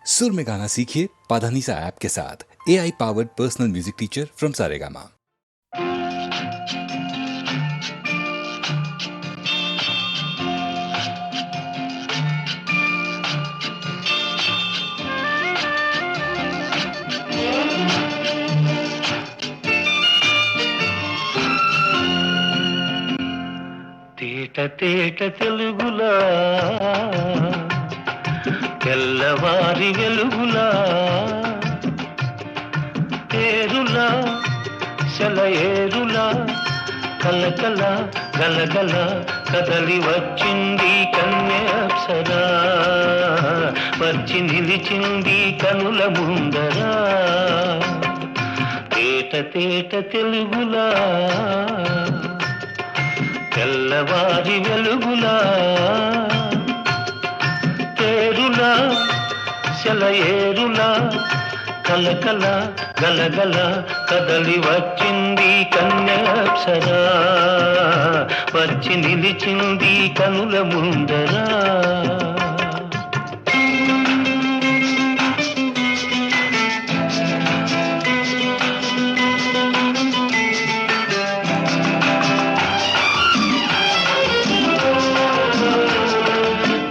सुर में गाना सीखिए पाधानीसा ऐप के साथ। AI powered personal music teacher from Saregama. తేట తేట తెలుగులా తెల్లవారి వెలుగులా ఏరులా సెలయేరులా కలకల గలగల కదలి వచ్చింది కన్య అప్సరా, వచ్చి నిలిచింది కనుల ముందరా. తేట తేట తెలుగులా తెల్లవారి వెలుగులా తేరులా సెలయేరులా కలకల గలగల కదలి వచ్చింది కన్య అప్సరా, వచ్చి నిలిచింది కనుల ముందరా.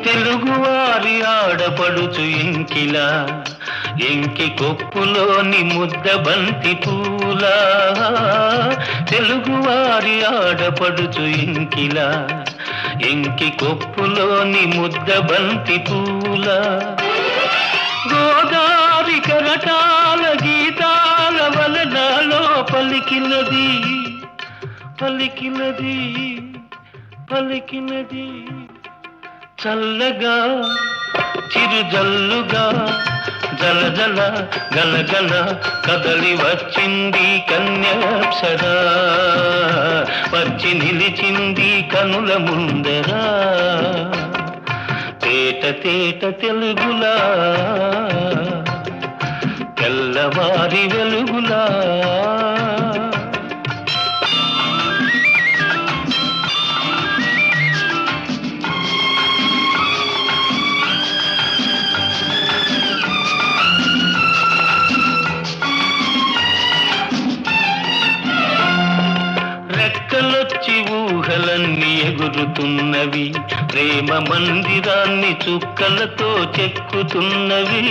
తెలుగువారి ఆడపడుచు ఇంకిలా, ఎంకి కొప్పులోని ముద్ద బంతి పూలా. తెలుగువారి ఆడపడుచు ఇంకిలా, ఎంకి కొప్పులోని ముద్ద బంతి పూలా. గోదారి కరటాల గీతాల వలనాలో పలికినది పలికినది పలికినది. చల్లగా చిరుజల్లుగా జలజల గలగల కదలి వచ్చింది కన్య అప్సరా, వచ్చి నిలిచింది కనుల ముందరా. తేట తేట తెలుగులా తెల్లవారి వెలుగులా. రెక్కలొచ్చి ఊహలన్నీ ఎగురుతున్నవి, ప్రేమ మందిరాన్ని చుక్కలతో చెక్కుతున్నవి.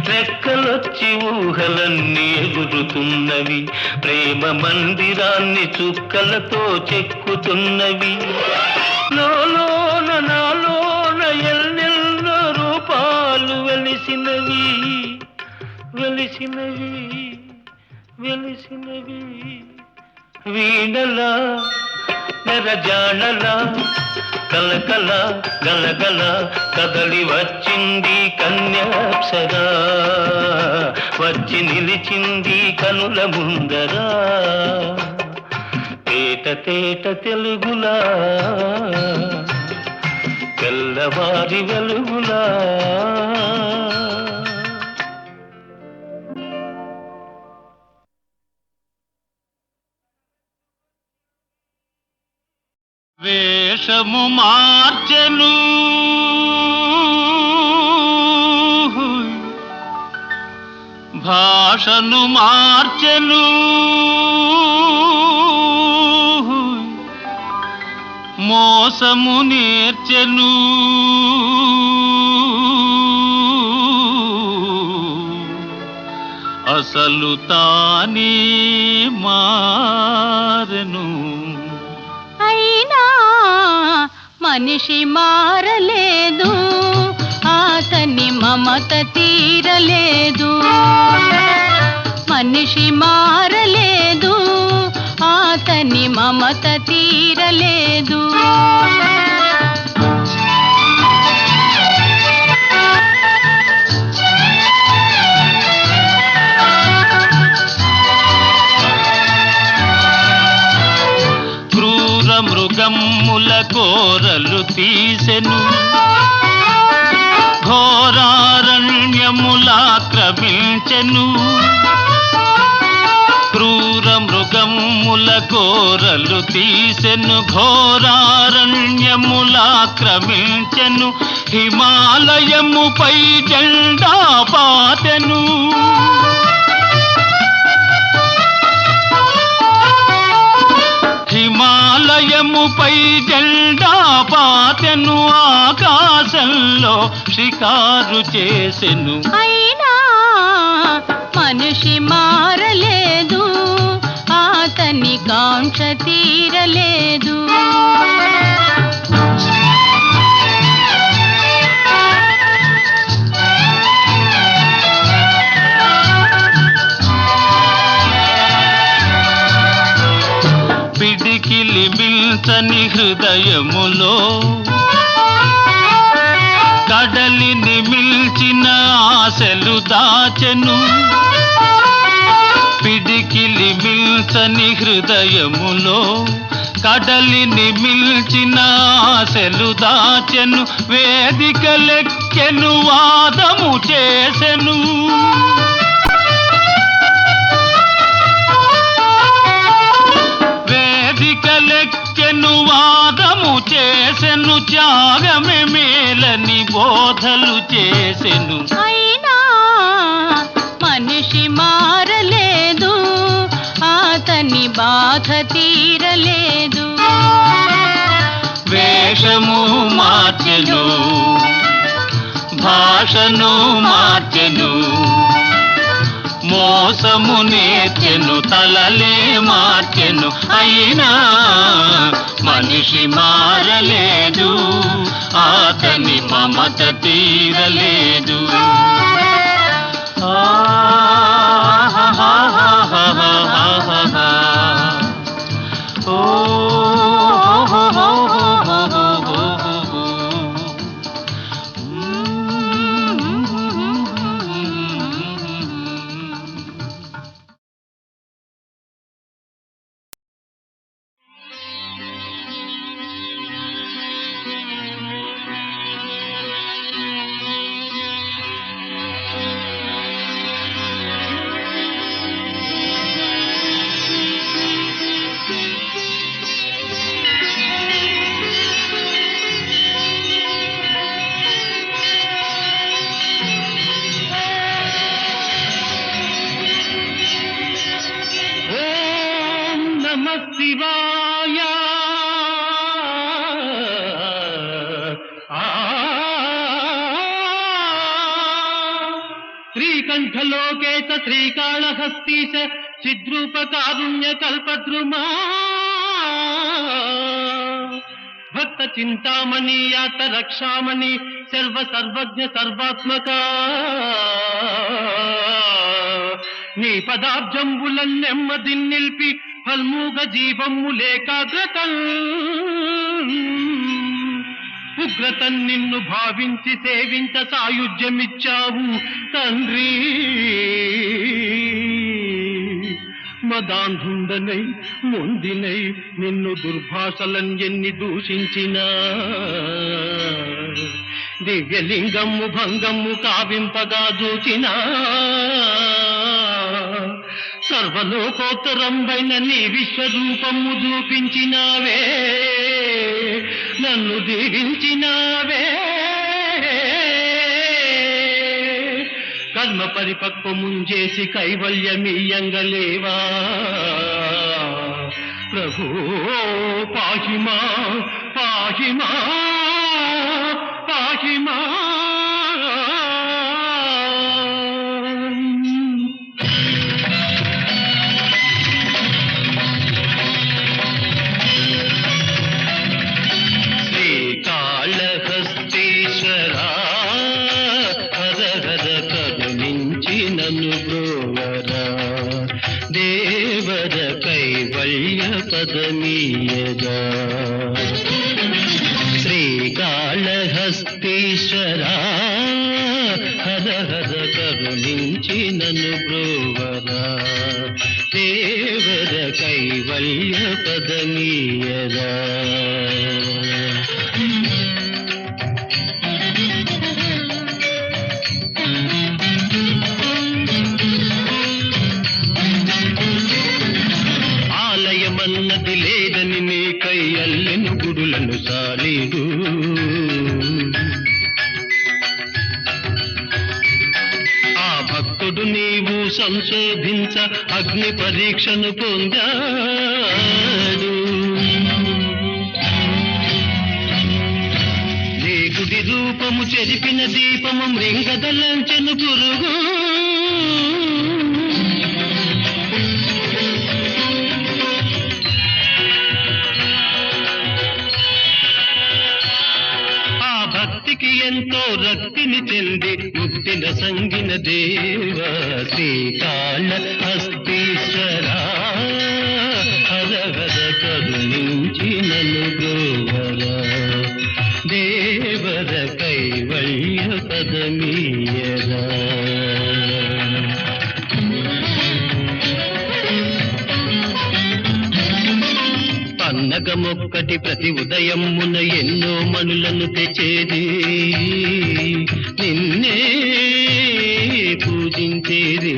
రెక్కలొచ్చి ఊహలన్నీ ఎగురుతున్నవి, ప్రేమ మందిరాన్ని చుక్కలతో చెక్కుతున్నవి. లోలోన నాలోన ఎన్నెన్నో రూపాలు వెలిసినవి వెలిసినవి వెలిసినవి. వీణలా నెరజాణలా కలకల గలగల కదలి వచ్చింది కన్య అప్సరా, వచ్చి నిలిచింది కనుల ముందరా. తేట తేట తెలుగులా తెల్లవారి వెలుగులా. వేషము మార్చెను భాషను మార్చెను, మోసము నేర్చెను, అసలు తానే మారెను. మనిషి మారలేదు, అతని మమత తీరలేదు. మనిషి మారలేదు, అతని మమత తీరలేదు. మృగమ్ముల కోరలు తీసెను, ఘోరారణ్యములాక్రమించెను. క్రూర మృగమ్ముల కోరలు తీసెను, ఘోరారణ్యములాక్రమించెను. హిమాలయముపై జెండా పాతెను ఆకాశంలో షికారు చేసెను. అయినా మనిషి మారలేదు, అతని కాంక్ష తీరలేదు. పిడికిలి మిల్చని హృదయములో కడలిని మిల్చిన ఆశలు దాచెను. పిడికిలి మిల్చని హృదయములో కడలిని మిల్చిన ఆశలు దాచెను. వేదికలెక్కెను వాదము చేసెను. వేదికలెక్కెను వాదము చేసెను. త్యాగమే మేలని బోధలు చేసెను. అయినా మనిషి మారలేదు, అతని బాధ తీరలేదు. వేషము మార్చెను, భాషను మార్చెను, మోసము నేర్చెను, తలలే మార్చెను. అయినా మనిషి మారలేదు, అతని మమత తీరలేదు. శివాయ శ్రీకంఠలోకేశ శ్రీకాళహస్తీశ చిద్రూపకారుణ్య కల్పద్రుమా భక్త చింతామణి యాత రక్షామణి సర్వ సర్వజ్ఞ సర్వాత్మక నీ పదాబ్జంబులన్ నెమ్మది నిల్పి ఫల్మూగ జీవమ్ములేకాగ్రతం ఉగ్రతన్ నిన్ను భావించి సేవించ సాయుధ్యమిచ్చావు తండ్రి. మదాంధుండనై మొండినై నిన్ను దుర్భాషలన్ ఎన్ని దూషించినా దివ్యలింగము భంగము కావింపగా చూచినా సర్వలోకోత్తరంబైన నీ విశ్వరూపము చూపించినావే, నన్ను దీవించినావే. కర్మ పరిపక్వముంజేసి కైవల్యమీయంగలేవా ప్రభో పాహిమా పాహిమా పాహిమా. దేవర కైవల్య పదమీయగా శ్రీకాళహస్తీశ్వరా హర హర కరుణించి నన్ను బ్రోవరా దేవర కైవల్య పదమీయగా. ఆలయమన్నది లేదని నీకై అల్లెను గుడులను సాలీడు, ఆ భక్తుడు నీవు సంశోధించ అగ్ని పరీక్షను పొందాడు. రూపము చెరిపిన దీపము మృంగదలంచెను పురుగు ఆ భక్తికి ఎంతో రక్తిని చెంది ముక్తిన సంగిన దేవ శ్రీకాళ హస్తీశ్వరా హర హర కరుణించి నన్ను గోవరా దేవర కైవల్య పదమీయరా పన్నగమొక్కటి ప్రతి ఉదయమున ఎన్నో మణులను తెచ్చేది నిన్నే పూజించేది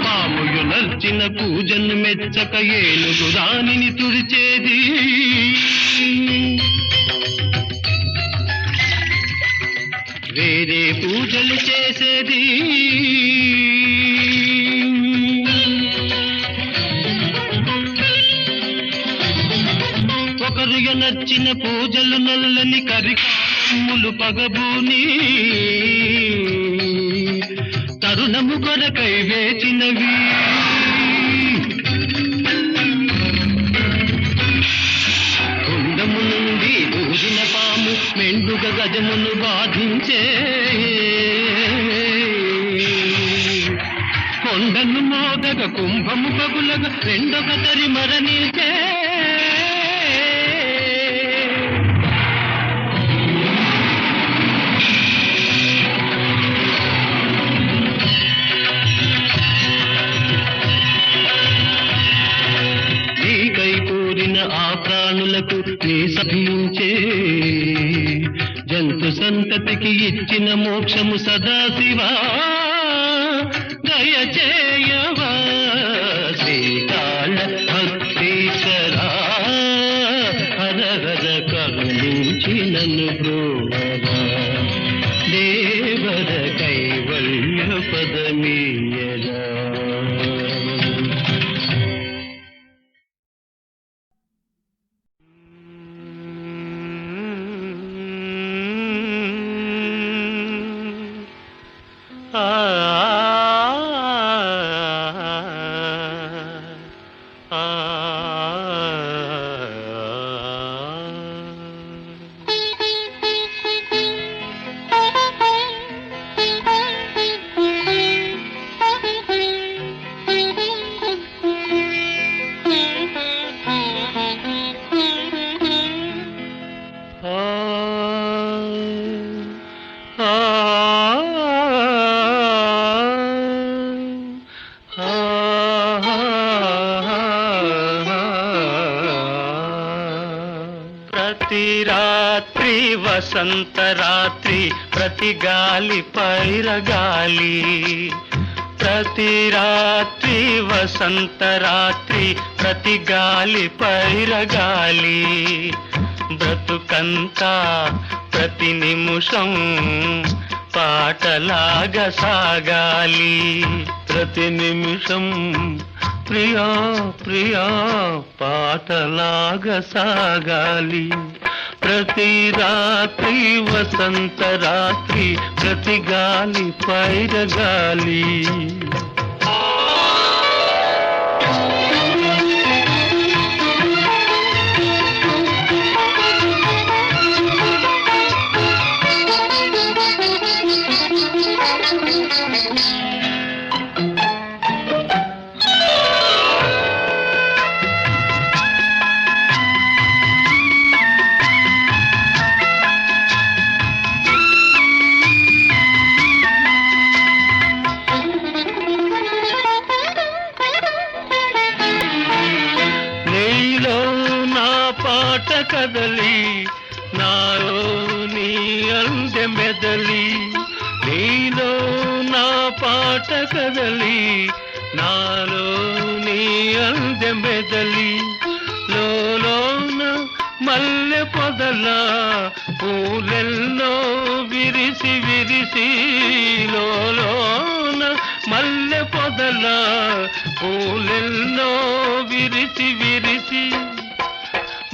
పాముయు నర్చిన పూజను మెచ్చక ఏనుగు రాణిని తుడిచేది వేరే పూజలు చేసేది ఒకరు నచ్చిన పూజలు నల్లని కరికాములు పగబూని తరుణము కొరకై వేచినవి కుండము నుండి దూదిన పాము మెండుగ గజమును బాధించే కొండను మోదగ కుంభము పగులగ రెండొక తరి మరణించే నీకై కోరిన ఆ ప్రాణులకు నీ సభించే జంతు సంతతికి ఇచ్చిన మోక్షము సదాశివా దయచేయవా శ్రీకాళ భక్తీశ్వరా హర హర కరుణించి నన్ను బ్రోవరా దేవర కైవల్య పదమీయరా ప్రతి రాత్రి వసంత రాత్రి ప్రతి గాలి పైరగాలి ప్రతి రాత్రి వసంత రాత్రి ప్రతి గాలి పైరగాలి బ్రతుకంతా ప్రతి నిమిషం పాటలాగా సాగాలి ప్రతి నిమిషం ప్రియా ప్రియా పాటలాగా సాగాలి ప్రతి రాత్రి వసంత రాత్రి ప్రతి గాలి పైరగాలి కదలి నాలో నీ అందె మెదలి నీలో నా పాట కదలి నాలో నీ అందె మెదలి లోన మల్లె పొదల పూలెల్లో విరిసి విరిసి లోన మల్లె పొదల పూలెన్నో విరిసి విరిసి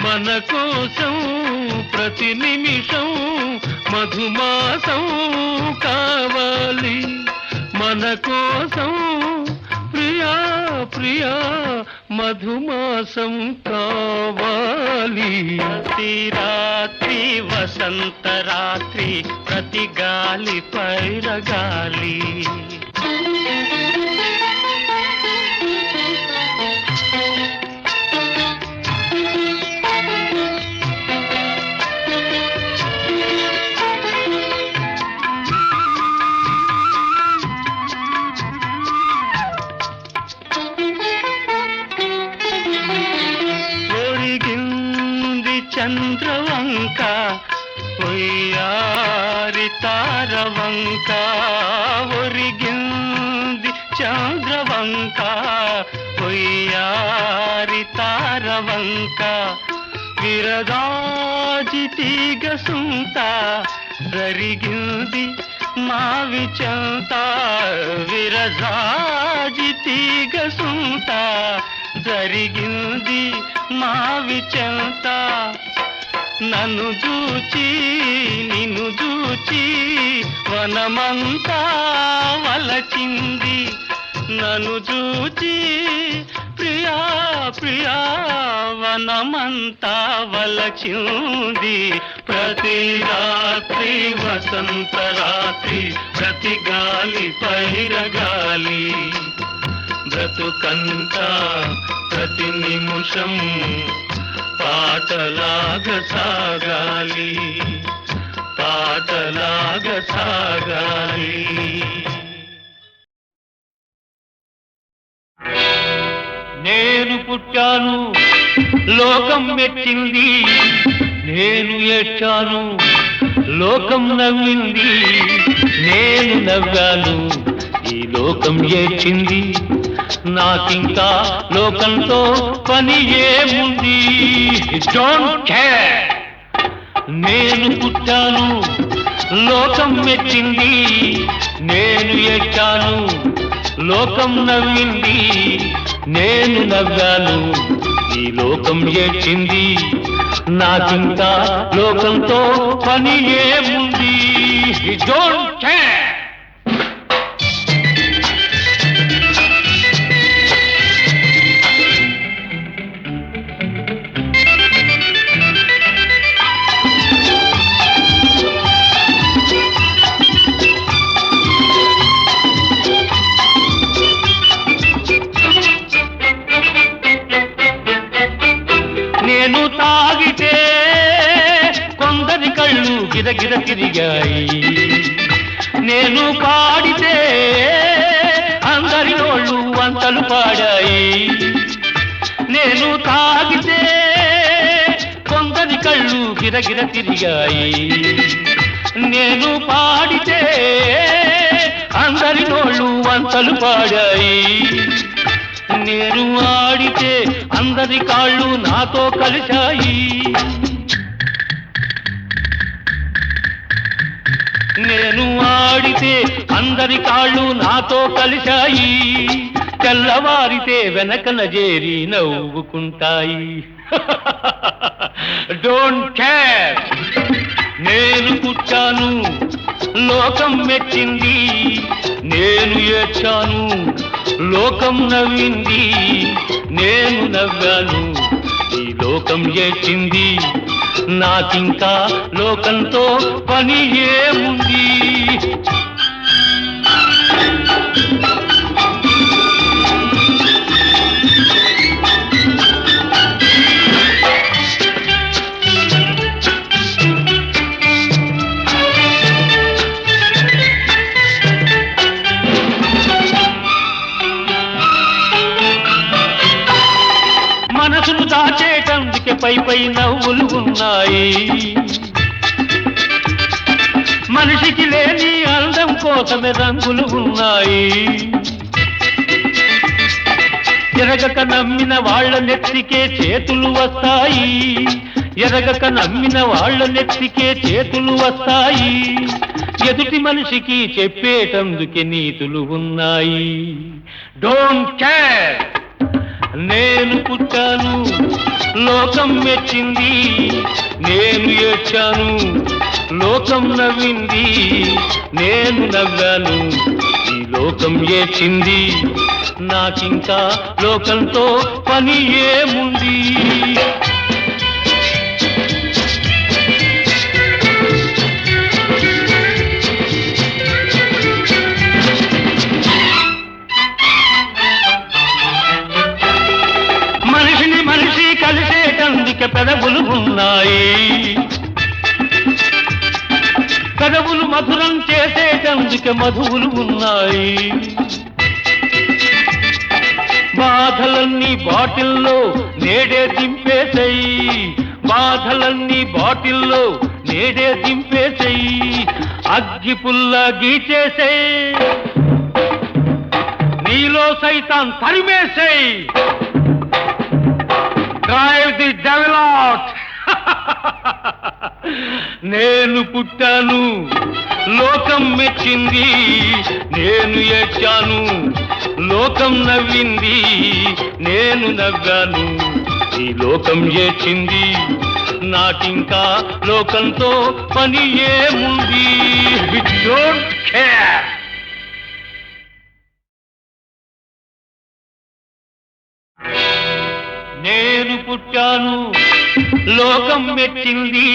మన కోసం ప్రతి నిమిషం మధుమాసం కావాలి మన కోసం ప్రియా ప్రియా మధుమాసం కావాలి ప్రతి రాత్రి వసంత రాత్రి ప్రతి గాలి పైరగాలి చంద్రవంక ఒయ్యారి తారవంక ఒరిగింది చంద్రవంక ఒయ్యారి తారవంక విరదాజి తీగ సుంత జరిగింది మావి చంత విరజాజి తీగ సుంత జరిగింది మావి చంత నన్ను చూచి నిన్ను చూచి వనమంతా వలచింది నన్ను చూచి ప్రియా ప్రియా వనమంతా వలచింది ప్రతి రాత్రి వసంత రాత్రి ప్రతి గాలి పైరగాలి బ్రతుకంతా ప్రతి నిమిషం పాటలాగ సాగాలి పాటలాగ సాగాలి నేను పుట్టాను లోకం మెచ్చింది నేను ఏడ్చాను లోకం నవ్వింది నేను నవ్వాను ఈ లోకం ఏడ్చింది నాకింకా లోకంతో పని ఏముంది డోంట్ కేర్ నేను పుట్టాను లోకం మెచ్చింది నేను ఏడ్చాను లోకం నవ్వింది నేను నవ్వాను ఈ లోకం ఏడ్చింది నాకింకా లోకంతో పని ఏముంది డోంట్ కేర్ నేను తాగితే కొందరి కళ్ళు గిరగిర తిరిగాయి నేను పాడితే అందరి నోళ్ళు వంతలు పాడాయి నేను తాగితే కొందరి కళ్ళు గిరగిర తిరిగాయి నేను పాడితే అందరి నోళ్ళు వంతలు పాడాయి నేను ఆడితే అందరి కాళ్ళు నాతో కలిశాయి నేను ఆడితే అందరి కాళ్ళు నాతో కలిశాయి తెల్లవారితే వెనకన చేరి నవ్వుకుంటాయి డోంట్ కేర్ నేను పుట్టాను లోకం మెచ్చింది నేను ఏడ్చాను లోకం నవ్వింది నేను నవ్వాను ఈ లోకం ఏడ్చింది నాకింకా లోకంతో పని ఏముంది మనసును దాచేటందుకే పై పై నవ్వులు ఉన్నాయి మనిషికి లేని అందం కోసమే రంగులు ఉన్నాయి ఎరగక నమ్మిన వాళ్ళ నెత్తికే చేతులు వస్తాయి ఎరగక నమ్మిన వాళ్ళ నెత్తికే చేతులు వస్తాయి ఎదుటి మనిషికి చెప్పేటందుకే నీతులు ఉన్నాయి. Don't care. నేను పుట్టాను, లోకం మెచ్చింది, నేను ఏడ్చాను, లోకం నవ్వింది, నేను నవ్వాను, ఈ లోకం ఏడ్చింది, నాకింకా లోకంతో పని ఏముంది? మనిషిని మనిషి కలిసేటందుకే పెదవులు ఉన్నాయి, పెదవులు మధురం చేసేటందుకే మధువులు ఉన్నాయి. బాధలన్నీ బాటిల్లో నేడే దింపేసేయి, బాధలన్నీ బాటిల్లో నేడే దింపేసేయి, అగ్గి పుల్ల గీచేసేయి, నీలో సైతాన్ తరిమేసేయి. Drive the devil out. నేను పుట్టాను, లోకం మెచ్చింది, నేను ఏడ్చాను, లోకం నవ్వింది, నేను నవ్వాను, ఈ లోకం ఏడ్చింది, నాకింకా లోకంతో పని ఏముంది? Don't care. నేను పుట్టాను, లోకం మెచ్చింది,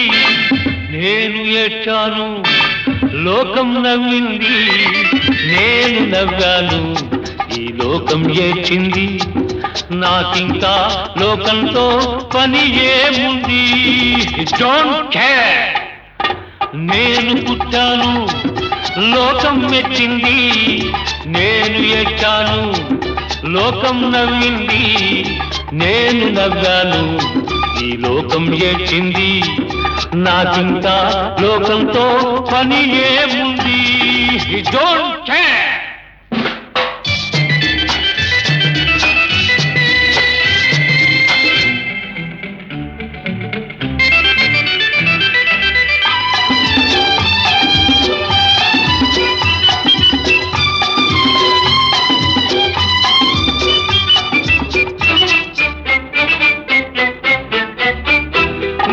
నేను ఏడ్చాను, లోకం నవ్వింది, నేను నవ్వాను, ఈ లోకం ఏడ్చింది, నాకింకా లోకంతో పని ఏముంది? Don't care. నేను పుట్టాను, లోకం మెచ్చింది, నేను ఏడ్చాను, లోకం నవ్వింది, నేను నవ్వాను, ఈ లోకం ఏడ్చింది, నాకింకా లోకంతో పని ఏముంది? Don't care.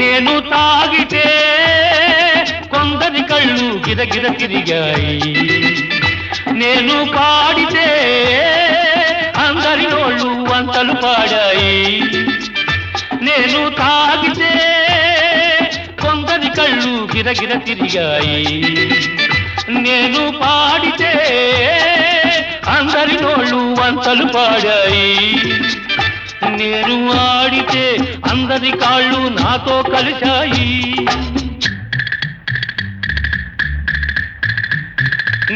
నేను తాగితే కొందరి కళ్ళు గిరగిర తిరిగాయి, నేను పాడితే అందరి నోళ్ళు వంతలు పాడాయి. నేను తాగితే కొందరి కళ్ళు గిరగిర తిరిగాయి, నేను పాడితే అందరి నోళ్ళు వంతలు పాడాయి. నేను ఆడితే అందరి కాళ్ళు నాతో కలిశాయి,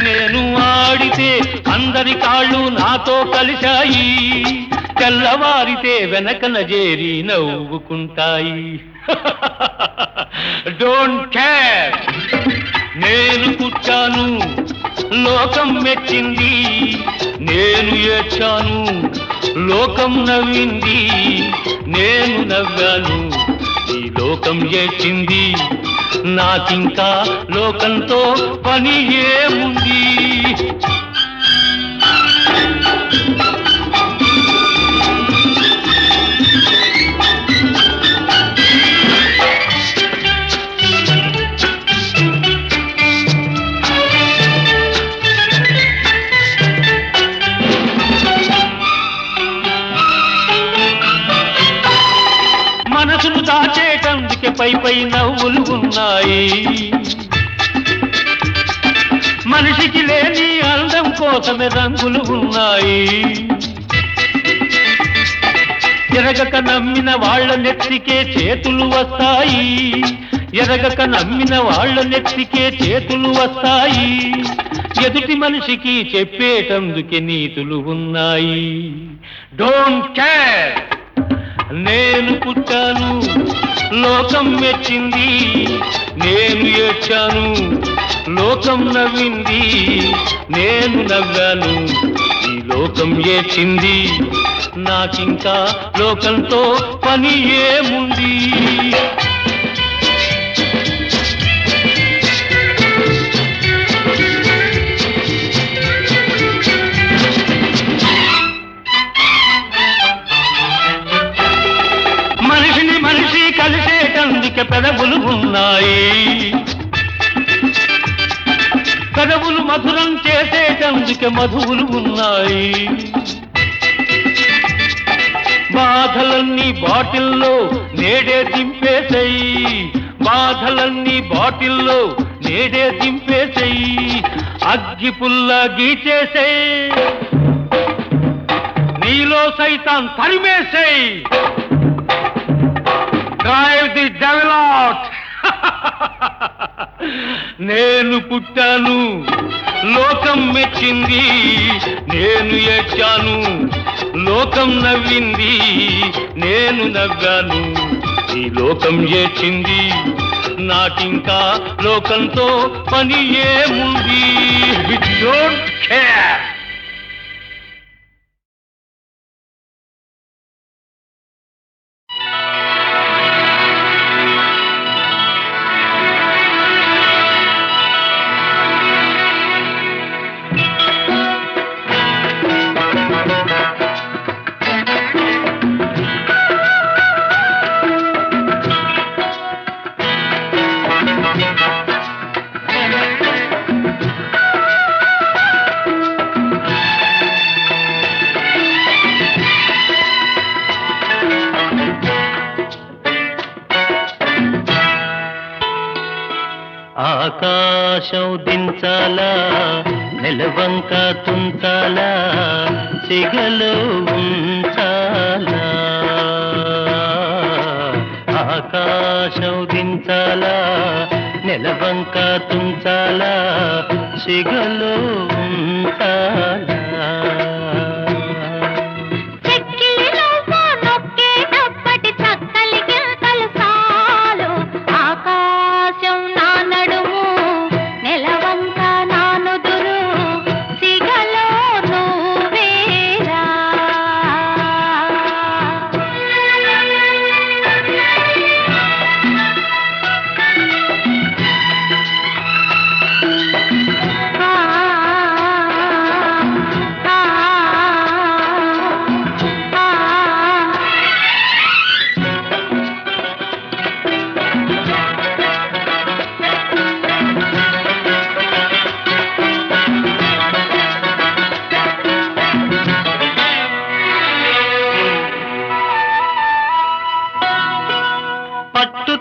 నేను ఆడితే అందరి కాళ్ళు నాతో కలిశాయి, తెల్లవారితే వెనకన చేరి నవ్వుకుంటాయి. Don't care. నేను పుట్టాను, లోకం మెచ్చింది, నేను ఏడ్చాను, లోకం నవ్వింది, నేను నవ్వాను, ఈ లోకం ఏడ్చింది, నాకింకా లోకంతో పని ఏముంది? మనసును దాచేటందుకే పై నవ్వులు ఉన్నాయి, మనిషికి లేని అందం కోసమే రంగులు ఉన్నాయి. ఎరగక నమ్మిన వాళ్ళ నెత్తికే చేతులు వస్తాయి, ఎరగక నమ్మిన వాళ్ళ నెత్తికే చేతులు వస్తాయి, ఎదుటి మనిషికి చెప్పేటందుకే నీతులు ఉన్నాయి. Don't care. నేను పుట్టాను, లోకం మెచ్చింది, నేను ఏడ్చాను, లోకం నవ్వింది, నేను నవ్వాను, ఈ లోకం ఏడ్చింది, నాకింకా లోకంతో పని ఏముంది? చేసేటందుకే పెదవులు ఉన్నాయి, పెదవులు మధురం చేసేటందుకే మధువులు ఉన్నాయి. బాధలన్నీ బాటిల్లో నేడే దింపేసేయి, బాధలన్నీ బాటిల్లో నేడే దింపేసేయి, అగ్గి పుల్ల గీచేసేయి, నీలో సైతాన్ తరిమేసేయి. Drive the devil out. నేను పుట్టాను లోకం మెచ్చింది, నేను ఏడ్చాను లోకం నవ్వింది, నేను నవ్వాను ఈ లోకం ఏడ్చింది, నాకింకా లోకంతో పని ఏముంది. We don't care. ఆకాశం దించాలా, నెలవంక తుంచాలా, సిగలో ఉంచాలా. ఆకాశం దించాలా, నెలవంక తుంచాలా, సిగలో ఉంచాలా.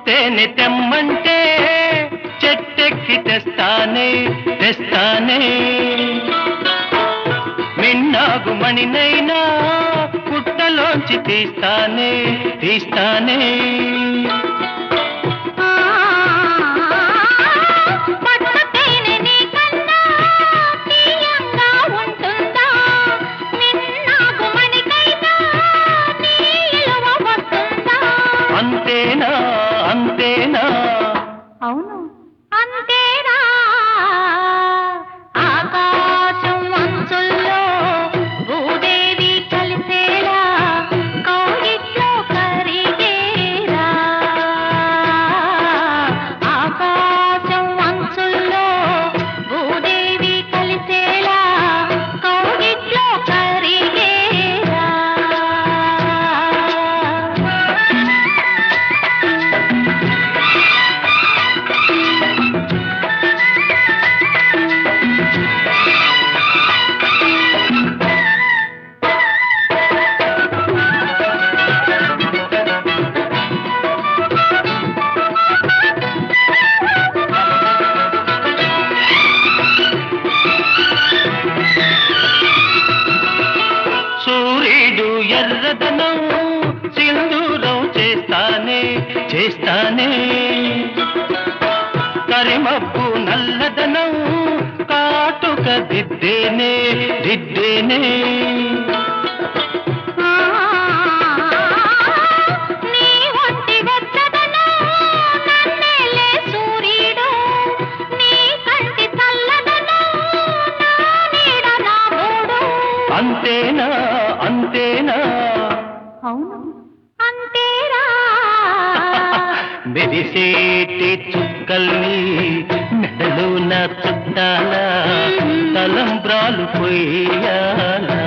తేనె తెమ్మంటే చెట్టెక్కి తెస్తానే తెస్తానే, మిన్నాగు మణినైనా పుట్టలోంచి తీస్తానే తీస్తానే. అంతేనా అంతేనా? అవును అంతేరా. ఆకాశం అంచుల్లో భూదేవి కలిసేలా, కౌగిట్లో కరిగేరా. ఆకాశం అంచుల్లో భూదేవి కలిసేలా, కౌగిట్లో కరిగేరా. సూర్యుడు ఎర్రదనం సింధూరం చేస్తానే చేస్తానే, కరిమబ్బు నల్లదనం కాటుక దిద్దేనే దిద్దేనే. అంతేనా అంతేనా? అవును అంతేరా. మెరిసేటి చుక్కల్ని మెడలో నా చుట్టాల, తలంబ్రాలు పోయాలా.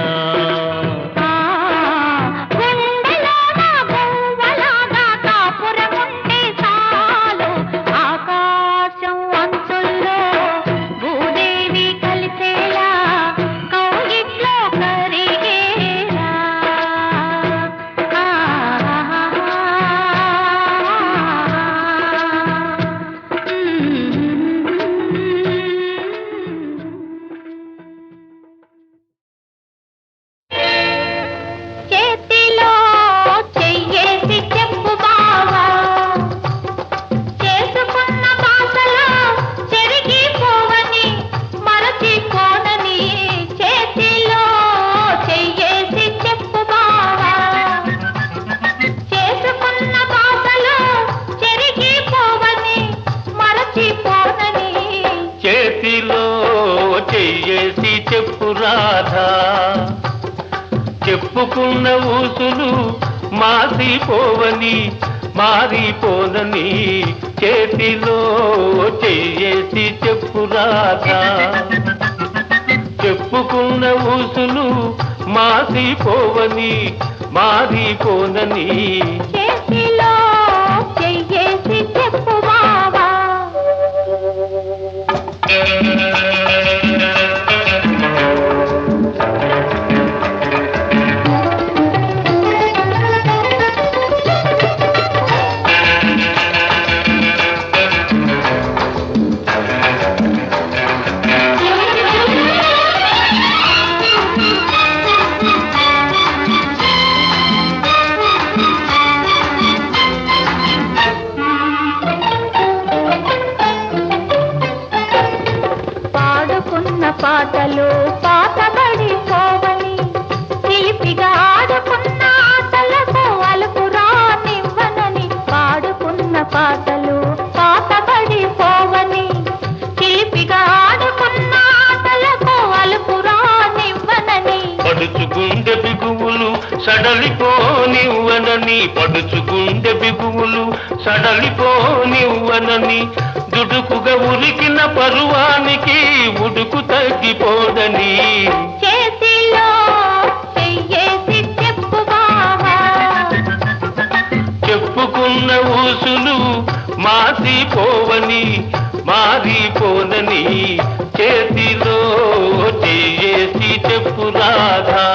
గుండెలోన గువ్వలాగా కాపురముంటే చాలు. చెప్పుకున్న ఊసులు మాసిపోవని మారిపోనని చేతిలో చెయ్యేసి చెప్పురాదా చెప్పుకున్న ఊసులు మాసిపోవని మారిపోనని చేతిలో చెయ్యేసి చెప్పు బావా పాటలు పాతబడిపోవని చిలిపిగా ఆడుకున్న ఆటలకు అలుపు రానివ్వనని పాడుకున్న పాటలు పాతబడిపోవని చిలిపిగా ఆడుకున్న ఆటలకు అలుపు రానివ్వనని పడుచుకుండే బిగువులు సడలిపోనివ్వనని పడుచుకుండే బిగువులు సడలిపోనివ్వనని దుడుకుగా ఉరికిన పరువానికి ఉడుకు తగ్గిపోదని చేతిలో చెయ్యేసి చెప్పు బావా చెప్పుకున్న ఊసులు మాసిపోవని మారిపోనని చేతిలో చెయ్యేసి చెప్పురాదా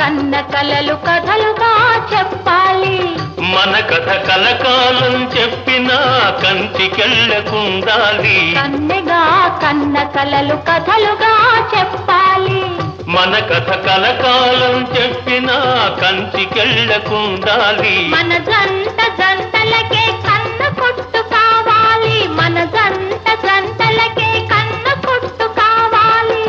కన్న కలలు కథలుగా చెప్పాలి మన కథ కలకాలం చెప్పినా కంచికెళ్ళకుండాలి కన్నెగా కన్న కలలు కథలుగా చెప్పాలి మన కథ కలకాలం చెప్పినా కంచికెళ్ళకుండాలి మన జంట జంటలకే కన్న కొట్టు కావాలి మన జంట జంటలకే కన్న కొట్టు కావాలి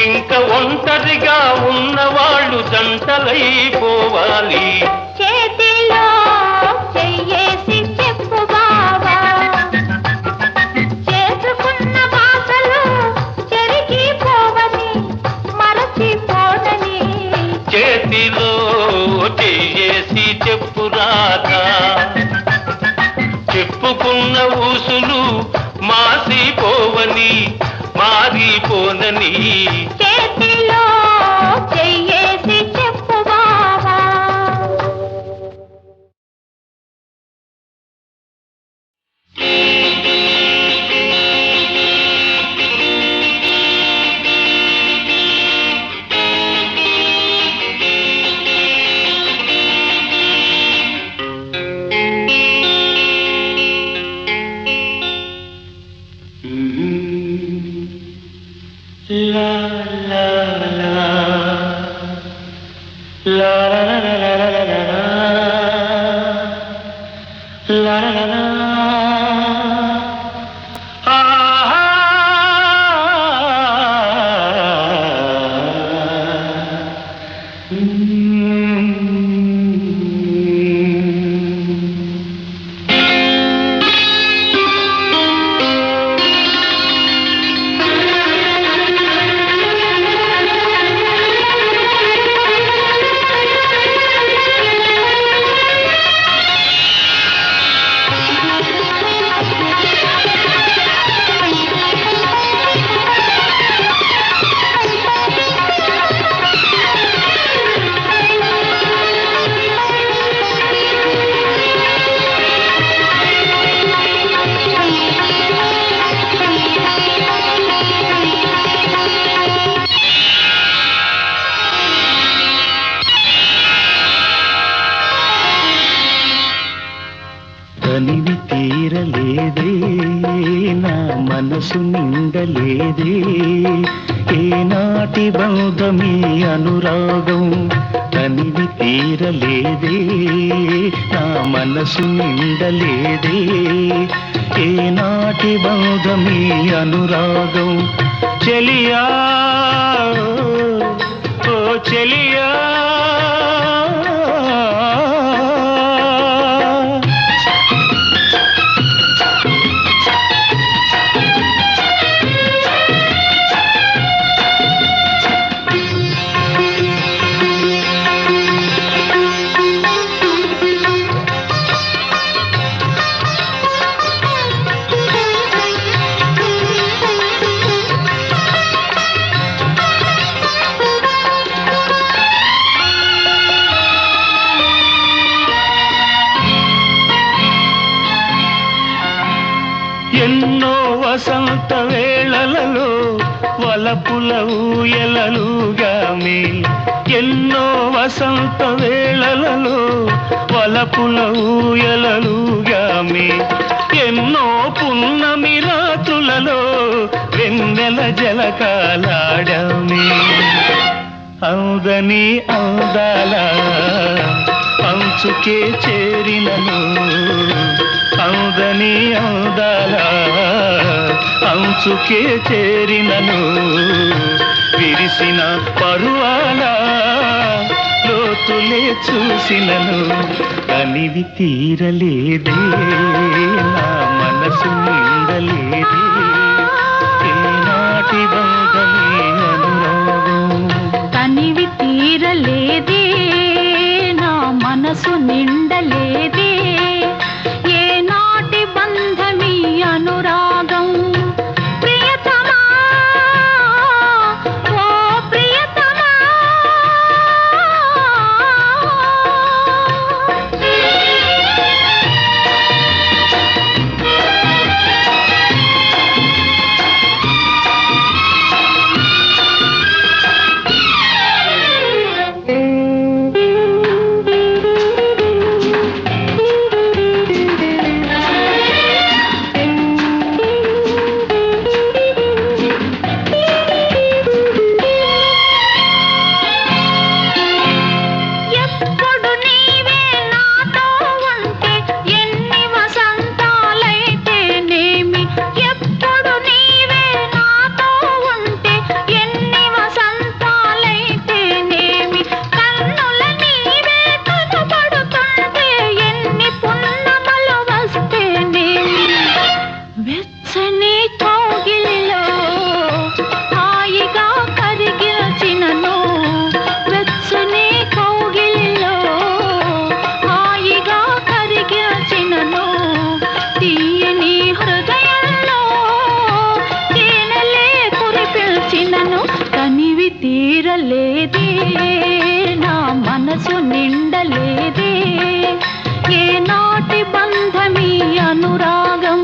ఇంకా ఒంటరిగా ఉన్నవాళ్ళు జంటలైపోవాలి చేతిలో చెయ్యేసి చెప్పు బావా చేసుకున్న బాసలు చెరిగిపోవని మరచిపోనని చేతిలో చెయ్యేసి చెప్పురాదా చెప్పుకున్న ఊసులు మాసిపోవని మారిపోనని చేతిలో చెయ్యేసి చెప్పు బావా La la la la la la la la la la la la la తనివి తీరలేదే నా మనసు నిండలేదే ఏనాటి బంధమీ అనురాగం తనివి తీరలేదే నా మనసు నిండలేదే ఏనాటి బంధమీ అనురాగం చెలియా ఓ చెలియా ఎన్నో వసంత వేళలలో వలపుల ఊయలలుగామే ఎన్నో వసంత వేళలలో వలపుల ఊయలలుగామే ఎన్నో పున్నమి రాత్రులలో వెన్నెల జలకాలాడామే అందని అందాల అంచుకే చేరినను అందని అందాల అంచుకే చేరినను విరిసిన పరువాల లోతులే చూసినను కనివి తీరలేదే నా మనసు నిండలేదే ఏనాటి బంధమే అనురాగం కనివి తీరలేదే నా మనసు నిండలేదే ఏనాటి బంధమీ అనురాగం ప్రియతమా ఓ ప్రియతమా ఎప్పుడు నీవే నాతో ఉంటే ఎన్ని వసంతాలైతేనేమి ఎప్పుడు నీవే నాతో ఉంటే ఎన్ని వసంతాలైతేనేమి కన్నుల నీవే కనబడుతుంటే ఎన్ని పున్నమలు వస్తేనేమి వెచ్చని కౌగిలిలో హాయిగా కరిగిల్చినను వెచ్చని కౌగిలిలో హాయిగా కరిగిల్చినను తీయని హృదయంలో తేనెలే కురిపిల్చినను కనివి తీరలేదే నా మనసు నిండలేదే ఏనాటి బంధమీ అనురాగం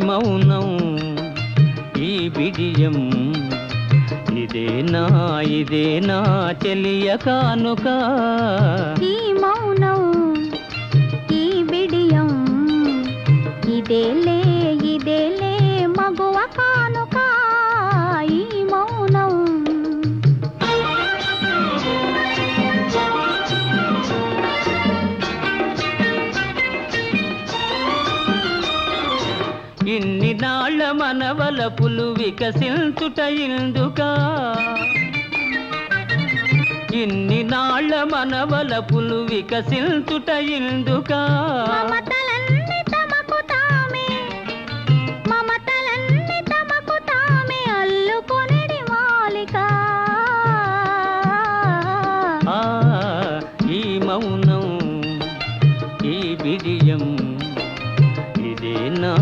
మౌనం ఈ బిడియం ఇదేనా ఇదేనా చెలియ కానుక ఈ మౌనం ఈ బిడియం ఇదేలే ఇదేలే మగువ కానుక ఈ మౌనం ఇన్ని నాళ్ళ మనవలపులు వికసించుట ఇందుకా ఇన్ని నాళ్ళ మనవలపులు వికసించుట ఇందుకా మమతలన్నీ తమకు తామే మమతలన్నీ తమకు తామే అల్లుకొనిడి మాలిక ఆ ఈ మౌనం ఈ బిడియం ఇదేనా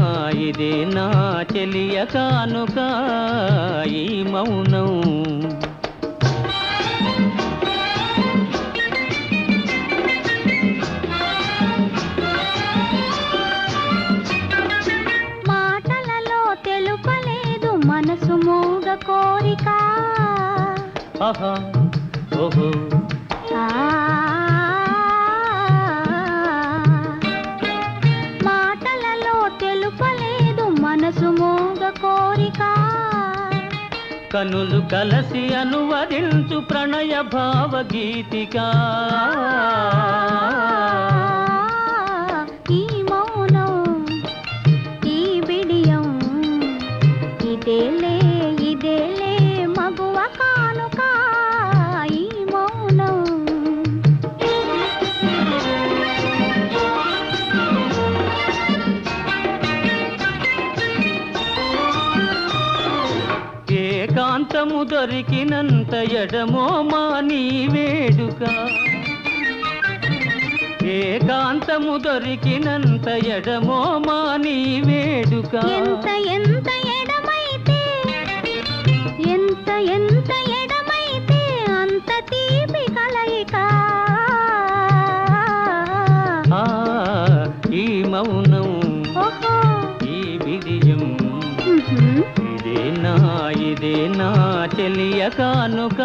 ఇదేనా చెలియ కానుక ఈ మౌనం మాటలలో తెలుపలేదు మనసు మూగ కోరిక ఆహా ఓహో ఆ మాటలలో తెలుపలేదు మనసు మూగ కోరిక కనులు కలసి అనువదించు ప్రణయ భావగీతిక ఈ మౌనం ఈ బిడియం ఇదేలే ఇదేలే మగువ కానుక ఈ మౌనం ఏకాంతము దొరికినంత ఎడమో మాని వేడుక ఏకాంతము దొరికినంత ఎడమో మాని వేడుక ఎంత ఎంత ఎడమైతే ఎంత ఎంత ఎడమైతే అంత తీపి కలయిక ఆ ఈ మౌనం ఓహో ఈ బిడియం ఉహుం. ఇదేనా ఇదేనా చెలియ కానుక